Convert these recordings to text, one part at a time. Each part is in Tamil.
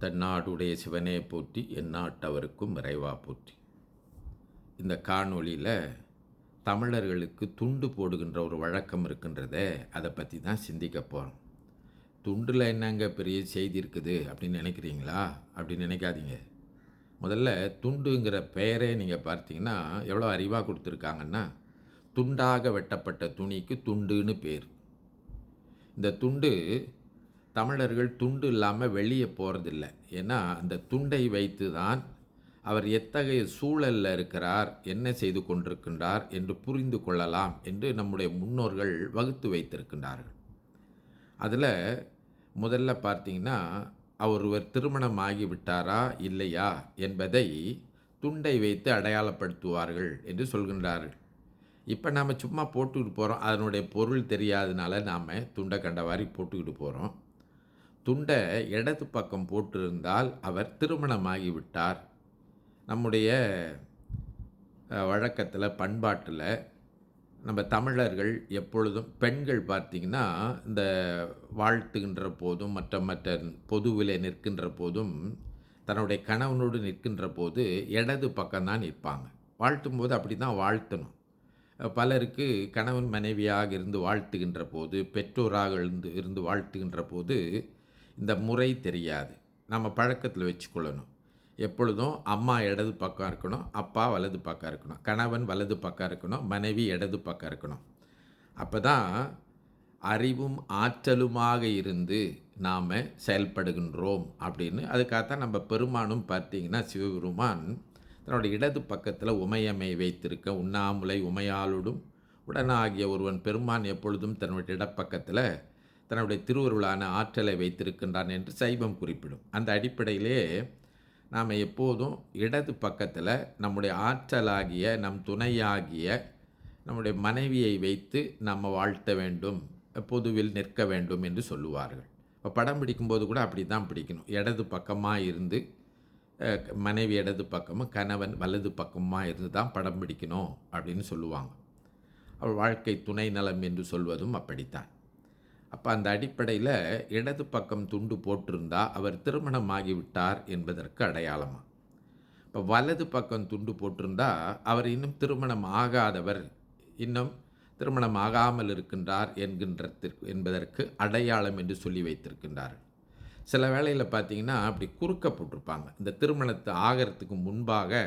தென்னாடுடைய சிவனே போற்றி எந்நாட்டவருக்கும் இறைவா போற்றி. இந்த காணொளியில் தமிழர்களுக்கு துண்டு போடுகின்ற ஒரு வழக்கம் இருக்கின்றதே, அதை பற்றி தான் சிந்திக்க போகிறோம். துண்டில் என்னங்க பெரிய செய்தி இருக்குது அப்படின்னு நினைக்கிறீங்களா? அப்படின்னு நினைக்காதீங்க. முதல்ல துண்டுங்கிற பெயரே நீங்கள் பார்த்தீங்கன்னா எவ்வளோ அறிவாக கொடுத்துருக்காங்கன்னா, துண்டாக வெட்டப்பட்ட துணிக்கு துண்டுன்னு பேர். இந்த துண்டு தமிழர்கள் துண்டு இல்லாமல் வெளியே போகிறதில்ல. ஏன்னா அந்த துண்டை வைத்து தான் அவர் எத்தகைய சூழலில் இருக்கிறார், என்ன செய்து கொண்டிருக்கின்றார் என்று புரிந்து கொள்ளலாம் என்று நம்முடைய முன்னோர்கள் வகுத்து வைத்திருக்கின்றார்கள். அதில் முதல்ல பார்த்தீங்கன்னா, ஒருவர் திருமணம் ஆகிவிட்டாரா இல்லையா என்பதை துண்டை வைத்து அடையாளப்படுத்துவார்கள் என்று சொல்கின்றார்கள். இப்போ நாம் சும்மா போட்டுக்கிட்டு போகிறோம், அதனுடைய பொருள் தெரியாதனால நாம் துண்டை கண்டவாரி போட்டுக்கிட்டு போகிறோம். துண்டை இடது பக்கம் போட்டிருந்தால் அவர் திருமணமாகிவிட்டார். நம்முடைய வழக்கத்தில் பண்பாட்டில் நம்ம தமிழர்கள் எப்பொழுதும் பெண்கள் பார்த்திங்கன்னா, இந்த வாழ்த்துகின்ற போதும் மற்ற பொதுவில் நிற்கின்ற போதும் தன்னுடைய கணவனோடு நிற்கின்ற போது இடது பக்கம்தான் நிற்பாங்க. வாழ்த்தும் போது அப்படி தான் வாழ்த்தணும். பலருக்கு கணவன் மனைவியாக இருந்து வாழ்த்துகின்ற போது, பெற்றோராக இருந்து வாழ்த்துகின்ற போது இந்த முறை தெரியாது. நம்ம பழக்கத்தில் வச்சுக்கொள்ளணும். எப்பொழுதும் அம்மா இடது பக்கம் இருக்கணும், அப்பா வலது பக்கம் இருக்கணும், கணவன் வலது பக்கம் இருக்கணும், மனைவி இடது பக்கம் இருக்கணும். அப்போ தான் அறிவும் ஆற்றலுமாக இருந்து நாம் செயல்படுகின்றோம் அப்படின்னு. அதுக்காகத்தான் நம்ம பெருமானும் பார்த்திங்கன்னா, சிவபெருமான் தன்னுடைய இடது பக்கத்தில் உமையம்மை வைத்திருக்க, உண்ணாமுலை உமையாளுடும் உடனாகிய ஒருவன் பெருமான் எப்பொழுதும் தன்னுடைய இடப்பக்கத்தில் தன்னுடைய திருவருளான ஆற்றலை வைத்திருக்கின்றான் என்று சைவம் குறிப்பிடும். அந்த அடிப்படையிலே நாம் எப்போதும் இடது பக்கத்தில் நம்முடைய ஆற்றலாகிய, நம் துணையாகிய நம்முடைய மனைவியை வைத்து நம்ம வாழ்த்த வேண்டும், பொதுவில் நிற்க வேண்டும் என்று சொல்லுவார்கள். இப்போ படம் பிடிக்கும்போது கூட அப்படி தான் பிடிக்கணும். இடது பக்கமாக இருந்து மனைவி இடது பக்கமும் கணவன் வலது பக்கமாக இருந்து தான் படம் பிடிக்கணும் அப்படின்னு சொல்லுவாங்க. அவள் வாழ்க்கை துணை நலம் என்று சொல்வதும் அப்படித்தான். அப்போ அந்த அடிப்படையில் இடது பக்கம் துண்டு போட்டிருந்தால் அவர் திருமணம் ஆகிவிட்டார் என்பதற்கு அடையாளமாக. இப்போ வலது பக்கம் துண்டு போட்டிருந்தால் அவர் இன்னும் திருமணம் ஆகாதவர், இன்னும் திருமணம் ஆகாமல் இருக்கின்றார் என்பதற்கு அடையாளம் என்று சொல்லி வைத்திருக்கின்றார்கள். சில வேளையில் பார்த்திங்கன்னா அப்படி குறுக்க போட்டிருப்பாங்க. இந்த திருமணத்தை ஆகிறதுக்கு முன்பாக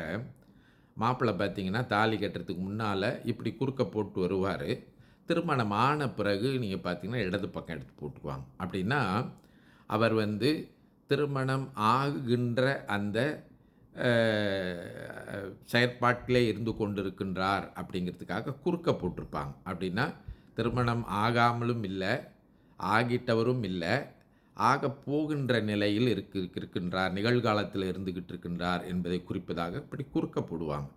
மாப்பிள்ளை பார்த்திங்கன்னா தாலி கட்டுறதுக்கு முன்னால் இப்படி குறுக்க போட்டு வருவார். திருமணம் ஆன பிறகு நீங்கள் பார்த்திங்கன்னா இடது பக்கம் எடுத்து போட்டுக்குவாங்க. அப்படின்னா அவர் திருமணம் ஆகுகின்ற அந்த செயற்பாட்டிலே இருந்து கொண்டிருக்கின்றார் அப்படிங்கிறதுக்காக குறுக்க போட்டிருப்பாங்க. அப்படின்னா திருமணம் ஆகாமலும் இல்லை, ஆகிட்டவரும் இல்லை, ஆக போகின்ற நிலையில் இருக்கின்றார், நிகழ்காலத்தில் இருந்துக்கிட்டு இருக்கின்றார் என்பதை குறிப்பதாக இப்படி குறுக்க போடுவாங்க.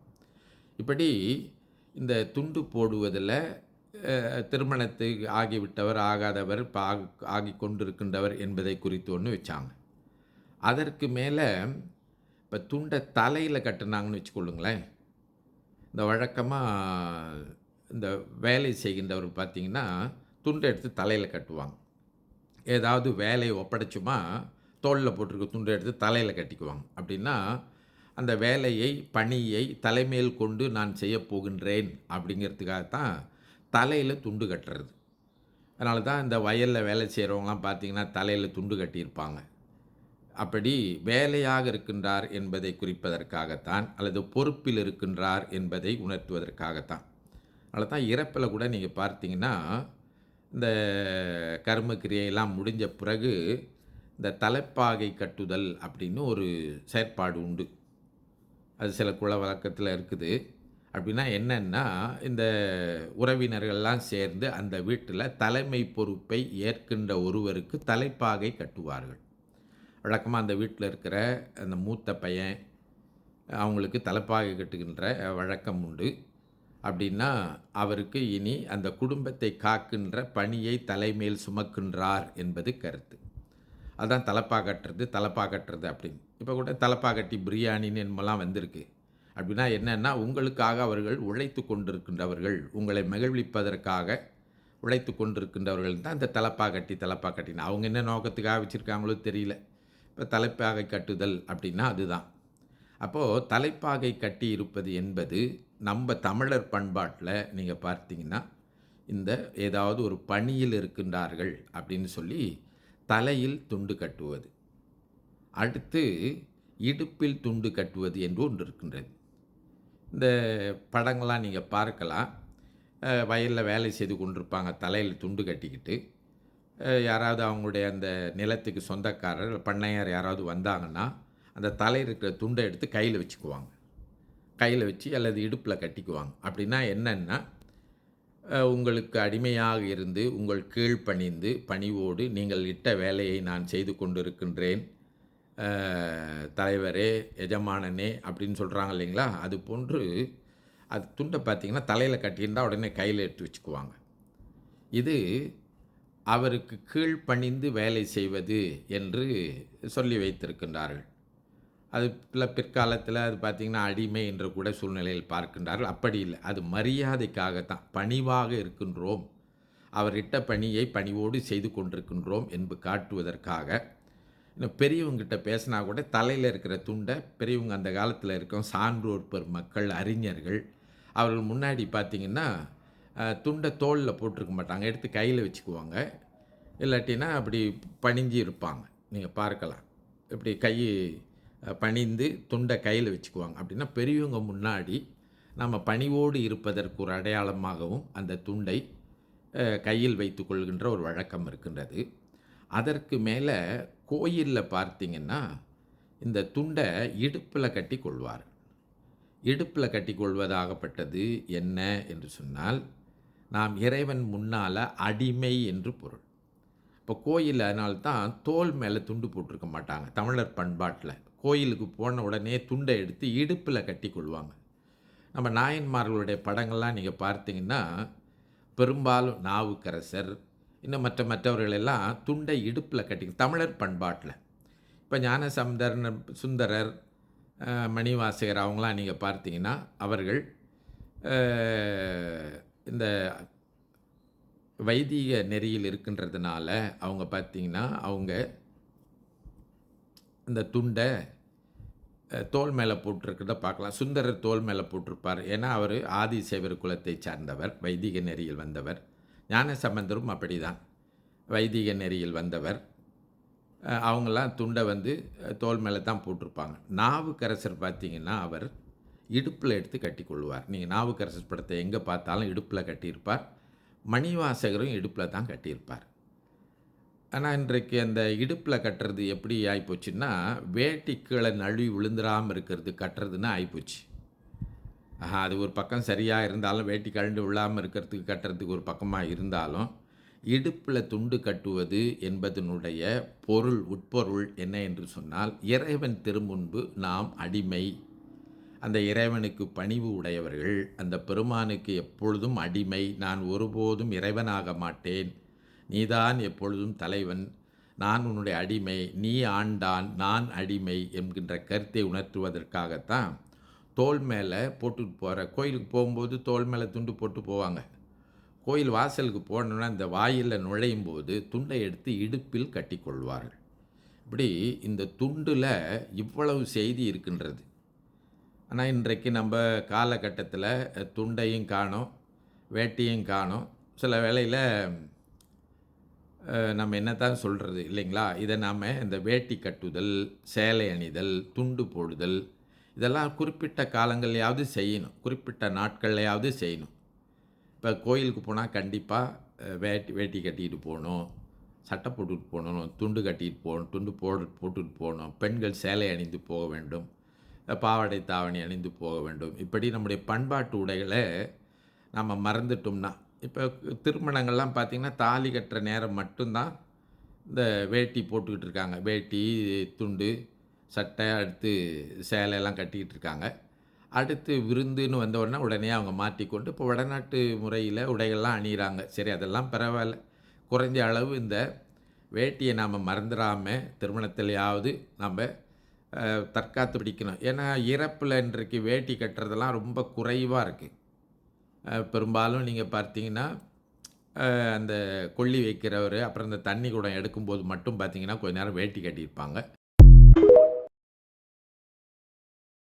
இப்படி இந்த துண்டு போடுவதில் திருமணத்துக்கு ஆகிவிட்டவர், ஆகாதவர், இப்போ ஆகி கொண்டிருக்கின்றவர் என்பதை குறித்து ஒன்று வச்சாங்க. அதற்கு மேலே இப்போ துண்டை தலையில் கட்டினாங்கன்னு வச்சுக்கொள்ளுங்களேன். இந்த வழக்கமாக இந்த வேலை செய்கின்றவர் பார்த்திங்கன்னா துண்டை எடுத்து தலையில் கட்டுவாங்க. ஏதாவது வேலையை ஒப்படைச்சுமா தோளில் போட்டிருக்க துண்டை எடுத்து தலையில் கட்டிக்குவாங்க. அப்படின்னா அந்த வேலையை, பணியை தலைமையில் கொண்டு நான் செய்ய போகின்றேன் அப்படிங்கிறதுக்காகத்தான் தலையில் துண்டு கட்டுறது. அதனால தான் இந்த வயலில் வேலை செய்கிறவங்களாம் பார்த்திங்கன்னா தலையில் துண்டு கட்டியிருப்பாங்க. அப்படி வேலையாக இருக்கின்றார் என்பதை குறிப்பதற்காகத்தான், அல்லது பொறுப்பில் இருக்கின்றார் என்பதை உணர்த்துவதற்காகத்தான். அதனால தான் இறப்பில் கூட நீங்கள் பார்த்திங்கன்னா இந்த கர்மக்கிரியெல்லாம் முடிஞ்ச பிறகு இந்த தலைப்பாகை கட்டுதல் அப்படின்னு ஒரு செயற்பாடு உண்டு. அது சில குல வழக்கத்தில் இருக்குது. அப்படின்னா என்னென்னா, இந்த உறவினர்கள்லாம் சேர்ந்து அந்த வீட்டில் தலைமை பொறுப்பை ஏற்கின்ற ஒருவருக்கு தலைப்பாகை கட்டுவார்கள். வழக்கமாக அந்த வீட்டில் இருக்கிற அந்த மூத்த பையன் அவங்களுக்கு தலைப்பாகை கட்டுகின்ற வழக்கம் உண்டு. அப்படின்னா அவருக்கு இனி அந்த குடும்பத்தை காக்கின்ற பணியை தலைமையில் சுமக்கின்றார் என்பது கருத்து. அதுதான் தலப்பா கட்டுறது அப்படின்னு. இப்போ கூட தலப்பா கட்டி பிரியாணின்னு என்னமெல்லாம் வந்திருக்கு. அப்படின்னா என்னென்னா, உங்களுக்காக அவர்கள் உழைத்து கொண்டிருக்கின்றவர்கள், உங்களை மகிழ்விப்பதற்காக உழைத்து கொண்டிருக்கின்றவர்கள் தான் இந்த தலப்பா கட்டின்னு அவங்க என்ன நோக்கத்துக்காக வச்சுருக்காங்களோ தெரியல. இப்போ இப்போ தலைப்பாகை கட்டுதல் அப்படின்னா அதுதான். அப்போது தலைப்பாகை கட்டி இருப்பது என்பது நம்ம தமிழர் பண்பாட்டில் நீங்கள் பார்த்தீங்கன்னா, இந்த ஏதாவது ஒரு பணியில் இருக்கின்றார்கள் அப்படின்னு சொல்லி தலையில் துண்டு கட்டுவது. அடுத்து இடுப்பில் துண்டு கட்டுவது என்று ஒன்று இருக்கின்றது. இந்த படங்கள்லாம் நீங்க பார்க்கலாம். வயல்ல வேலை செய்து கொண்டிருப்பாங்க. தலையில துண்டு கட்டிக்கிட்டு. யாராவது அவங்களுடைய அந்த நிலத்துக்கு சொந்தக்காரர், பண்ணையார் யாராவது வந்தாங்கன்னா, அந்த தலையில இருக்கிற துண்ட எடுத்து கையில வச்சுக்குவாங்க. கையில வச்சு அல்லது இடுப்புல கட்டிக்குவாங்க. அப்படின்னா என்னன்னா, உங்களுக்கு அடிமையாக இருந்து, உங்கள் கீழ் பணிந்து, பணிவோடு நீங்கள் இட்ட வேலையை நான் செய்து கொண்டிருக்கின்றேன். தலைவரே, எஜமானனே அப்படின்னு சொல்கிறாங்க இல்லைங்களா? அது போன்று அது துண்டை பார்த்தீங்கன்னா தலையில கட்டியிருந்தா உடனே கையில் எடுத்து வச்சுக்குவாங்க. இது அவருக்கு கீழ் பணிந்து வேலை செய்வது என்று சொல்லி வைத்திருக்கின்றார்கள். அது பிற்காலத்தில் அது பார்த்திங்கன்னா அடிமை என்ற கூட சூழ்நிலையில் பார்க்கின்றார்கள். அப்படி இல்லை, அது மரியாதைக்காகத்தான், பணிவாக இருக்கின்றோம், அவர் இட்ட பணியை பணிவோடு செய்து கொண்டிருக்கின்றோம் என்பது காட்டுவதற்காக. இன்னும் பெரியவங்ககிட்ட பேசினா கூட தலையில் இருக்கிற துண்டை பெரியவங்க அந்த காலத்தில் இருக்கும் சான்றோர் பெருமக்கள், அறிஞர்கள் அவர்கள் முன்னாடி பார்த்திங்கன்னா துண்டை தோளில் போட்டிருக்க மாட்டாங்க, எடுத்து கையில் வச்சுக்குவாங்க. இல்லாட்டினா அப்படி பணிஞ்சு இருப்பாங்க. நீங்கள் பார்க்கலாம், இப்படி கை பணிந்து துண்டை கையில் வச்சுக்குவாங்க. அப்படின்னா பெரியவங்க முன்னாடி நம்ம பணிவோடு இருப்பதற்கு ஒரு அடையாளமாகவும் அந்த துண்டை கையில் வைத்து கொள்கின்ற ஒரு வழக்கம் இருக்கின்றது. அதற்கு மேலே கோயிலில் பார்த்தீங்கன்னா இந்த துண்டை இடுப்பில் கட்டி கொள்வார். இடுப்பில் கட்டி கொள்வதாகப்பட்டது என்ன என்று சொன்னால், நாம் இறைவன் முன்னால் அடிமை என்று பொருள். இப்போ கோயில் அதனால்தான் தோல் மேலே துண்டு போட்டிருக்க மாட்டாங்க தமிழர் பண்பாட்டில். கோயிலுக்கு போன உடனே துண்டை எடுத்து இடுப்பில் கட்டி கொள்வாங்க. நம்ம நாயன்மார்களுடைய படங்கள்லாம் நீங்கள் பார்த்தீங்கன்னா பெரும்பாலும் நாவுக்கரசர் இன்னும் மற்றவர்கள் எல்லாம் துண்டை இடுப்பில் கட்டி தமிழர் பண்பாட்டில். இப்போ ஞானசம்பந்தர், சுந்தரர், மணிவாசகர் அவங்களாம் நீங்கள் பார்த்தீங்கன்னா அவர்கள் இந்த வைதிக நெறியில் இருக்கின்றதுனால அவங்க பார்த்தீங்கன்னா அவங்க இந்த துண்டை தோல் மேலே போட்டிருக்கிறத பார்க்கலாம். சுந்தரர் தோல் மேலே போட்டிருப்பார். ஏன்னா அவர் ஆதிசைவர் குலத்தை சார்ந்தவர், வைதிக நெறியில் வந்தவர். ஞானசம்பந்தரும் அப்படி தான், வைதிக நெறியில் வந்தவர். அவங்களாம் துண்டை தோல் மேலே தான் போட்டிருப்பாங்க. நாவுக்கரசர் பார்த்திங்கன்னா அவர் இடுப்பில் எடுத்து கட்டி கொள்வார். நீங்கள் நாவுக்கரசர் படத்தை எங்கே பார்த்தாலும் இடுப்பில் கட்டியிருப்பார். மணிவாசகரும் இடுப்பில் தான் கட்டியிருப்பார். ஆனால் இன்றைக்கு அந்த இடுப்பில் கட்டுறது எப்படி ஆகிப்போச்சுன்னா, வேட்டி கீழே நழுவி விழுந்துடாமல் இருக்கிறது கட்டுறதுன்னு ஆகிப்போச்சு. அது ஒரு பக்கம் சரியாக இருந்தாலும், வேட்டி கழண்டு விழாமல் இருக்கிறதுக்கு கட்டுறதுக்கு ஒரு பக்கமாக இருந்தாலும், இடுப்பில் துண்டு கட்டுவது என்பதனுடைய பொருள், உட்பொருள் என்ன என்று சொன்னால், இறைவன் திருமுன்பு நாம் அடிமை. அந்த இறைவனுக்கு பணிவு உடையவர்கள், அந்த பெருமானுக்கு எப்பொழுதும் அடிமை. நான் ஒருபோதும் இறைவனாக மாட்டேன், நீதான் எப்பொழுதும் தலைவன், நான் உன்னுடைய அடிமை, நீ ஆண்டான், நான் அடிமை என்கின்ற கருத்தை உணர்த்துவதற்காகத்தான் தோல் மேலே போட்டுட்டு போகிற. கோயிலுக்கு போகும்போது தோல் மேலே துண்டு போட்டு போவாங்க. கோயில் வாசலுக்கு போனோன்னா இந்த வாயிலில் நுழையும் போது துண்டை எடுத்து இடுப்பில் கட்டி கொள்வார்கள். இப்படி இந்த துண்டில் இவ்வளவு செய்தி இருக்கின்றது. ஆனால் இன்றைக்கு நம்ம காலகட்டத்தில் துண்டையும் காணோம், வேட்டியும் காணோம். சில வேளையில் நம்ம என்னத்தான் சொல்கிறது இல்லைங்களா? இதை நாம் இந்த வேட்டி கட்டுதல், சேலை அணிதல், துண்டு போடுதல், இதெல்லாம் குறிப்பிட்ட காலங்கள்லையாவது செய்யணும், குறிப்பிட்ட நாட்கள்லையாவது செய்யணும். இப்போ கோயிலுக்கு போனால் கண்டிப்பாக வேட்டி கட்டிக்கிட்டு போகணும், சட்டை போட்டுட்டு போகணும், துண்டு கட்டிட்டு போகணும், துண்டு போட்டுட்டு போகணும். பெண்கள் சேலை அணிந்து போக வேண்டும், பாவாடை தாவணி அணிந்து போக வேண்டும். இப்படி நம்முடைய பண்பாட்டு உடைகளை நம்ம மறந்துட்டோம்னா, இப்போ திருமணங்கள்லாம் பார்த்திங்கன்னா தாலி கட்டுற நேரம் மட்டும்தான் இந்த வேட்டி போட்டுக்கிட்டு இருக்காங்க. வேட்டி, துண்டு, சட்டை, அடுத்து சேலையெல்லாம் கட்டிக்கிட்டு இருக்காங்க. அடுத்து விருந்துன்னு வந்தவுடனே உடனே அவங்க மாற்றிக்கொண்டு இப்போ வடநாட்டு முறையில் உடைகள்லாம் அணிகிறாங்க. சரி, அதெல்லாம் பரவாயில்ல. குறைஞ்ச அளவு இந்த வேட்டியை நாம் மறந்துடாமல் திருமணத்திலையாவது நம்ம தற்காத்து பிடிக்கணும். ஏன்னா இறப்பில் இன்றைக்கு வேட்டி கட்டுறதெல்லாம் ரொம்ப குறைவாக இருக்குது. பெரும்பாலும் நீங்கள் பார்த்தீங்கன்னா அந்த கொள்ளி வைக்கிறவர், அப்புறம் இந்த தண்ணி குடம் எடுக்கும்போது மட்டும் பார்த்தீங்கன்னா கொஞ்ச நேரம் வேட்டி கட்டியிருப்பாங்க.